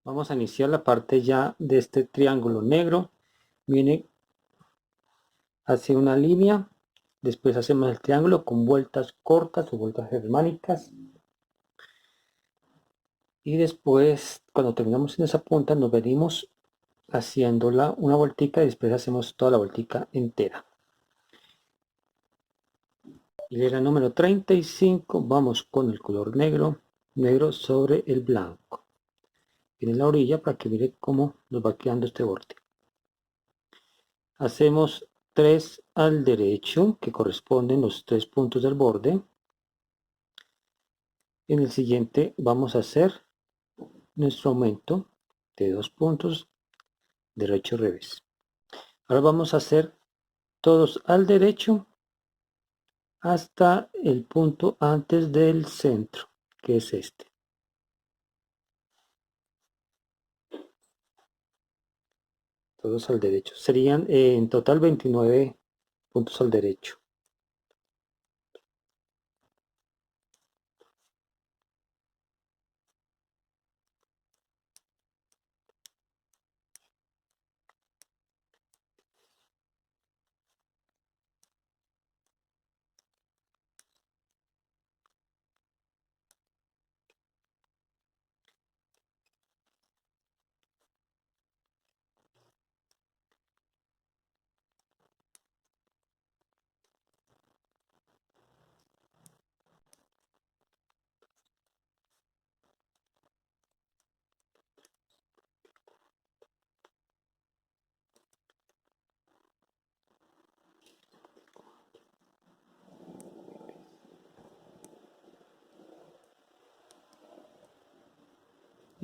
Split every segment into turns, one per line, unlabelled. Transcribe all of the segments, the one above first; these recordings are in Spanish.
Vamos a iniciar la parte ya de este triángulo negro. Viene hacia una línea, después hacemos el triángulo con vueltas cortas o vueltas germánicas, y después cuando terminamos en esa punta nos venimos haciéndola una vueltica y después hacemos toda la vueltica entera. Hilera número 35, vamos con el color negro sobre el blanco en la orilla para que mire cómo nos va quedando este borde. Hacemos 3 al derecho, que corresponden los 3 puntos del borde. En el siguiente vamos a hacer nuestro aumento de 2 puntos derecho revés. Ahora vamos a hacer todos al derecho hasta el punto antes del centro, que es este. Todos al derecho. Serían en total 29 puntos al derecho.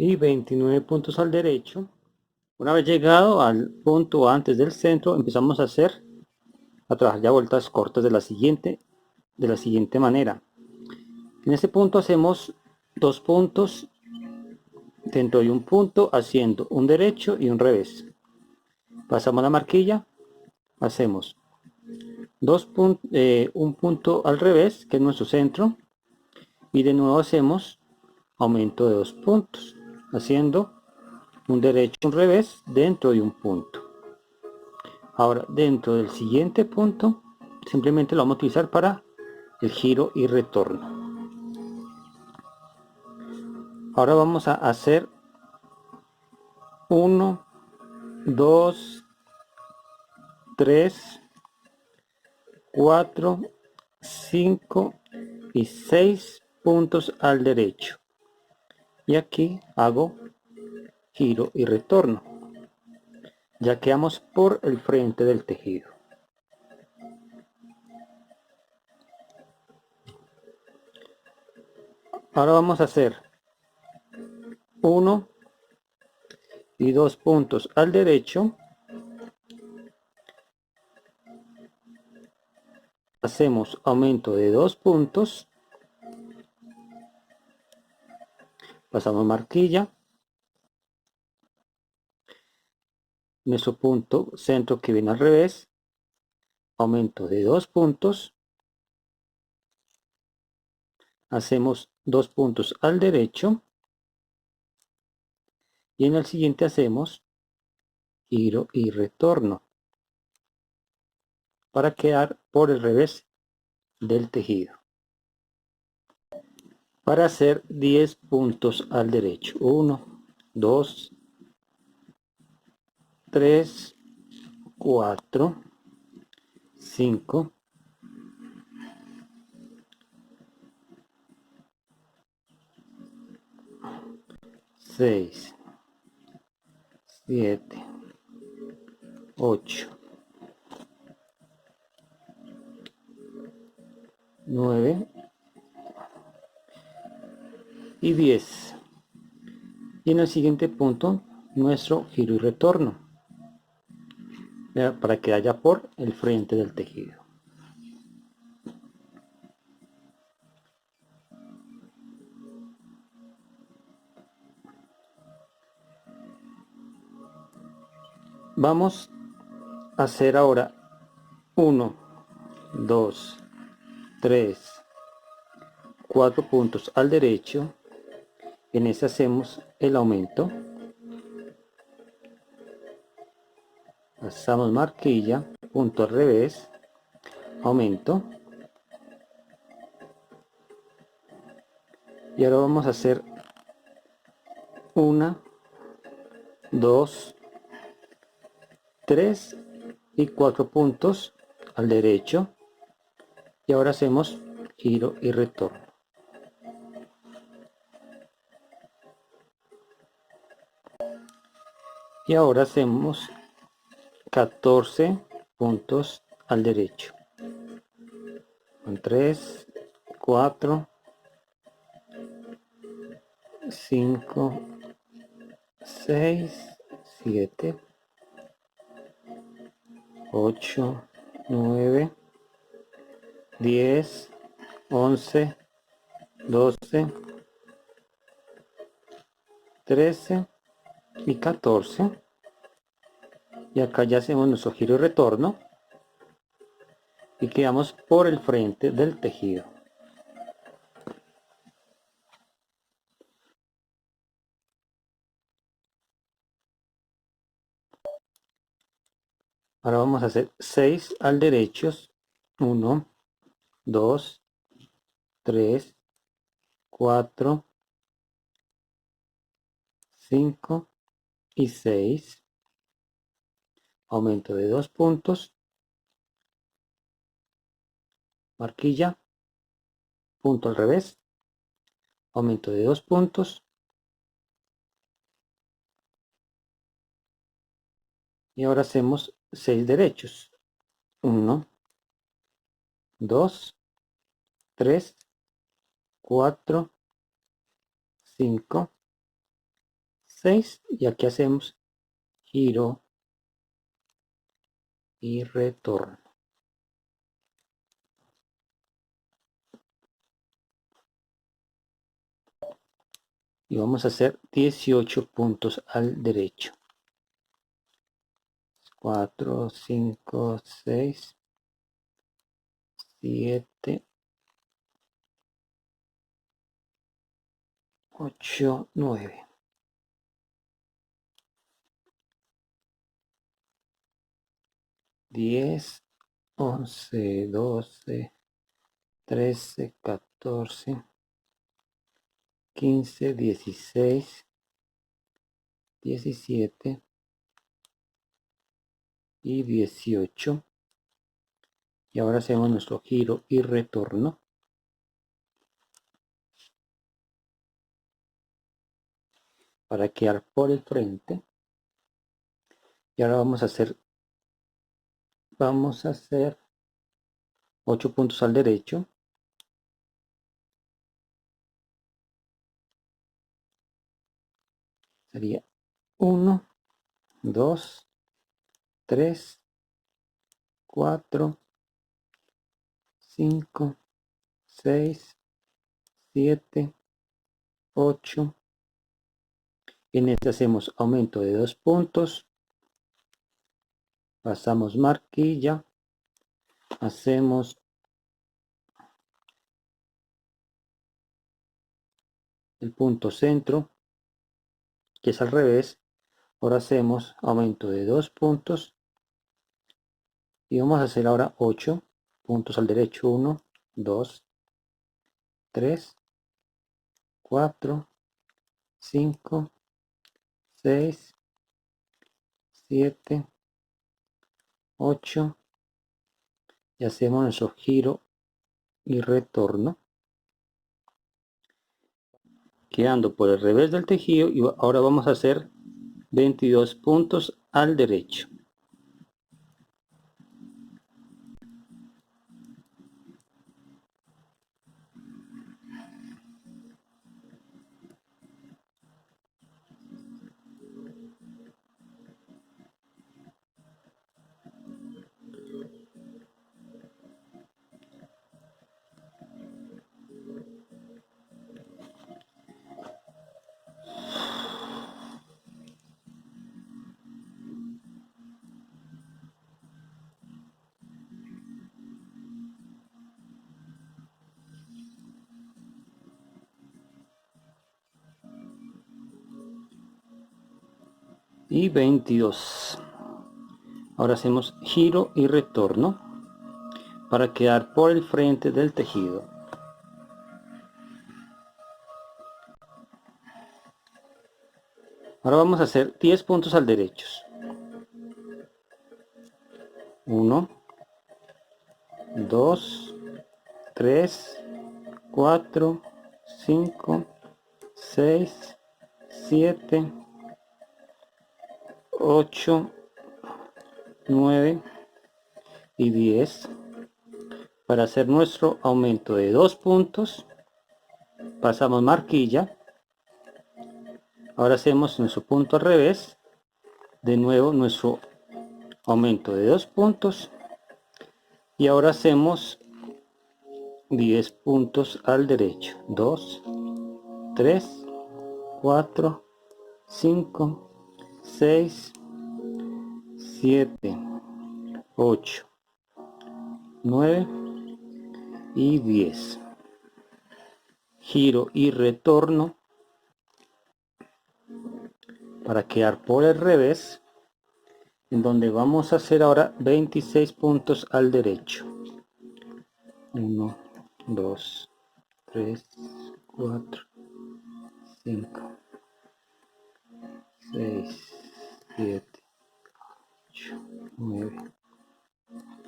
Y 29 puntos al derecho. Una vez llegado al punto antes del centro, empezamos a trabajar ya vueltas cortas de la siguiente manera. En este punto hacemos 2 puntos dentro de un punto, haciendo un derecho y un revés. Pasamos la marquilla, hacemos un punto al revés, que es nuestro centro, y de nuevo hacemos aumento de 2 puntos, haciendo un derecho y un revés dentro de un punto. Ahora, dentro del siguiente punto, simplemente lo vamos a utilizar para el giro y retorno. Ahora vamos a hacer 1, 2, 3, 4, 5 y 6 puntos al derecho. Y aquí hago giro y retorno. Ya quedamos por el frente del tejido. Ahora vamos a hacer 1 y 2 puntos al derecho. Hacemos aumento de 2 puntos. Pasamos marquilla. Nuestro punto centro que viene al revés. Aumento de 2 puntos. Hacemos 2 puntos al derecho. Y en el siguiente hacemos giro y retorno para quedar por el revés del tejido. Para hacer 10 puntos al derecho. 1, 2, 3, 4, 5, 6, 7, 8, 9 y 10. Y en el siguiente punto nuestro giro y retorno para que haya por el frente del tejido. Vamos a hacer ahora 1, 2, 3, 4 puntos al derecho. En este hacemos el aumento pasamos marquilla, punto al revés, aumento, y ahora vamos a hacer 1, 2, 3 y 4 puntos al derecho, y ahora hacemos giro y retorno. Y ahora hacemos 14 puntos al derecho, con 3, 4, 5, 6, 7, 8, 9, 10, 11, 12, 13 y 14. Y acá ya hacemos nuestro giro y retorno y quedamos por el frente del tejido. Ahora vamos a hacer 6 al derecho. 1, 2, 3, 4, 5 y 6. Aumento de 2 puntos, marquilla, punto al revés, aumento de 2 puntos, y ahora hacemos 6 derechos. 1, 2, 3, 4, 5, 6, y aquí hacemos giro y retorno. Y vamos a hacer 18 puntos al derecho. 4, 5, 6, 7, 8, 9. 10, 11, 12, 13, 14, 15, 16, 17 y 18. Y ahora hacemos nuestro giro y retorno. Para quedar por el frente. Y ahora vamos a hacer 8 puntos al derecho. Sería 1, 2, 3, 4, 5, 6, 7, 8. En este hacemos aumento de 2 puntos. Pasamos marquilla. Hacemos el punto centro, que es al revés. Ahora hacemos aumento de 2 puntos. Y vamos a hacer ahora 8 puntos al derecho. 1, 2, 3, 4, 5, 6, 7, 8. Y hacemos nuestro giro y retorno, quedando por el revés del tejido. Y ahora vamos a hacer 22 puntos al derecho. Y 22. Ahora hacemos giro y retorno para quedar por el frente del tejido. Ahora vamos a hacer 10 puntos al derecho. 1, 2, 3, 4, 5, 6, 7, 8, 9 y 10. Para hacer nuestro aumento de 2 puntos, pasamos marquilla. Ahora hacemos nuestro punto al revés. De nuevo nuestro aumento de 2 puntos. Y ahora hacemos 10 puntos al derecho. 2, 3, 4, 5, 6, 7, 8, 9 y 10. Giro y retorno para quedar por el revés, en donde vamos a hacer ahora 26 puntos al derecho. 1, 2, 3, 4, 5, 6, 7, 8, 9,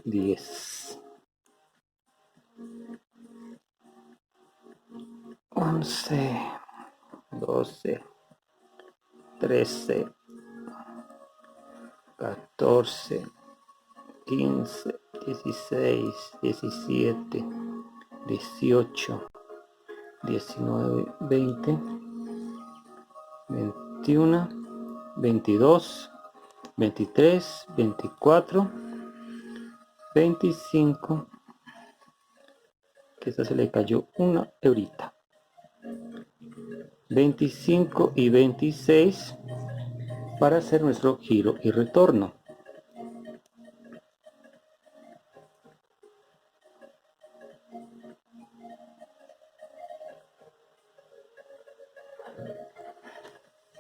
10, 11, 12, 13, 14, 15, 16, 17, 18, 19, 20, 21, 22, 23, 24, 25, que esta se le cayó una eurita, 25 y 26 para hacer nuestro giro y retorno.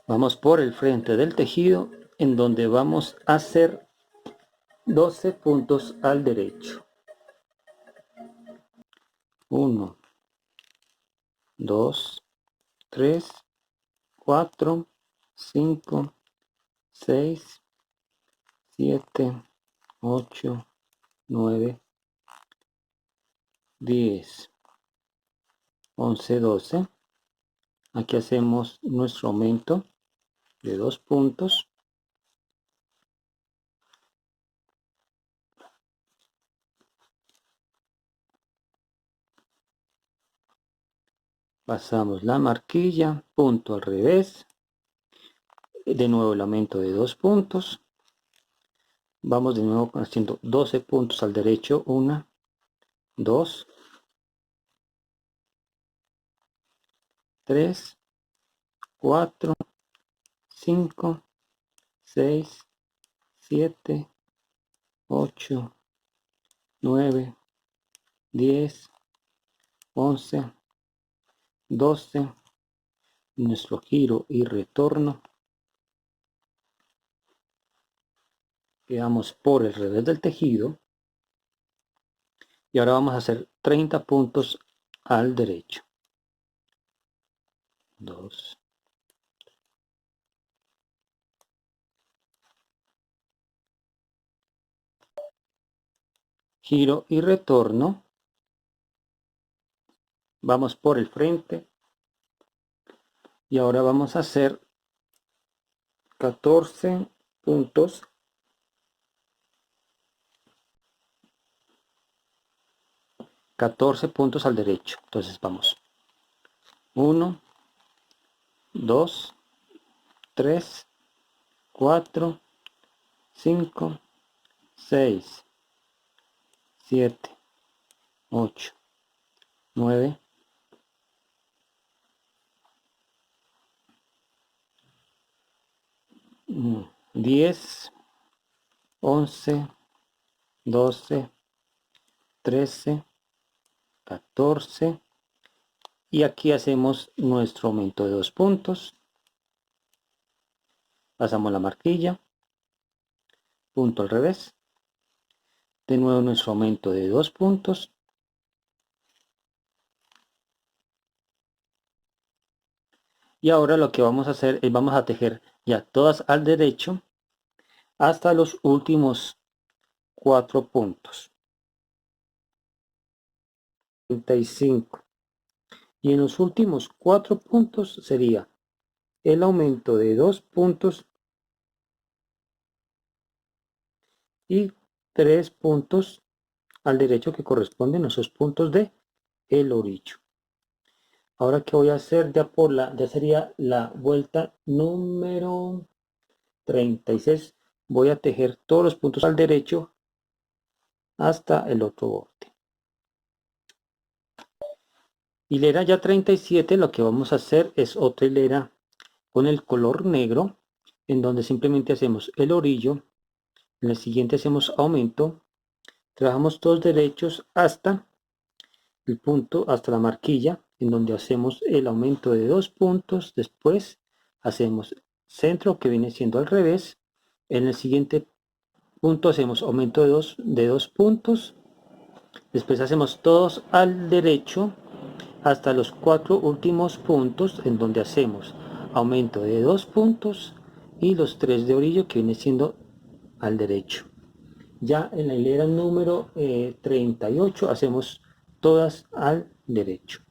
Vamos por el frente del tejido, en donde vamos a hacer 12 puntos al derecho. 1, 2, 3, 4, 5, 6, 7, 8, 9, 10, 11, 12. Aquí hacemos nuestro aumento de 2 puntos. Pasamos la marquilla, punto al revés. De nuevo el aumento de 2 puntos. Vamos de nuevo haciendo 12 puntos al derecho. 1, 2, 3, 4, 5, 6, 7, 8, 9, 10, 11, 12. Nuestro giro y retorno. Quedamos por el revés del tejido. Y ahora vamos a hacer 30 puntos al derecho. 2, giro y retorno. Vamos por el frente. Y ahora vamos a hacer 14 puntos. 14 puntos al derecho. Entonces vamos. 1, 2, 3, 4, 5, 6, 7, 8, 9, 10, 11, 12, 13, 14. Y aquí hacemos nuestro aumento de 2 puntos. Pasamos la marquilla. punto al revés, de nuevo nuestro aumento de 2 puntos, y ahora lo que vamos a hacer es vamos a tejer ya todas al derecho hasta los últimos 4 puntos, 35, y en los últimos 4 puntos sería el aumento de 2 puntos y 3 puntos al derecho que corresponden a esos puntos de el orillo. Ahora que voy a hacer ya sería la vuelta número 36. Voy a tejer todos los puntos al derecho hasta el otro borde. Hilera ya 37, lo que vamos a hacer es otra hilera con el color negro, en donde simplemente hacemos el orillo, en la siguiente hacemos aumento, trabajamos todos derechos hasta el punto, hasta la marquilla, en donde hacemos el aumento de 2 puntos, después hacemos centro, que viene siendo al revés, en el siguiente punto hacemos aumento de dos puntos, después hacemos todos al derecho hasta los 4 últimos puntos, en donde hacemos aumento de 2 puntos y los 3 de orillo, que viene siendo al derecho. Ya en la hilera número 38 hacemos todas al derecho.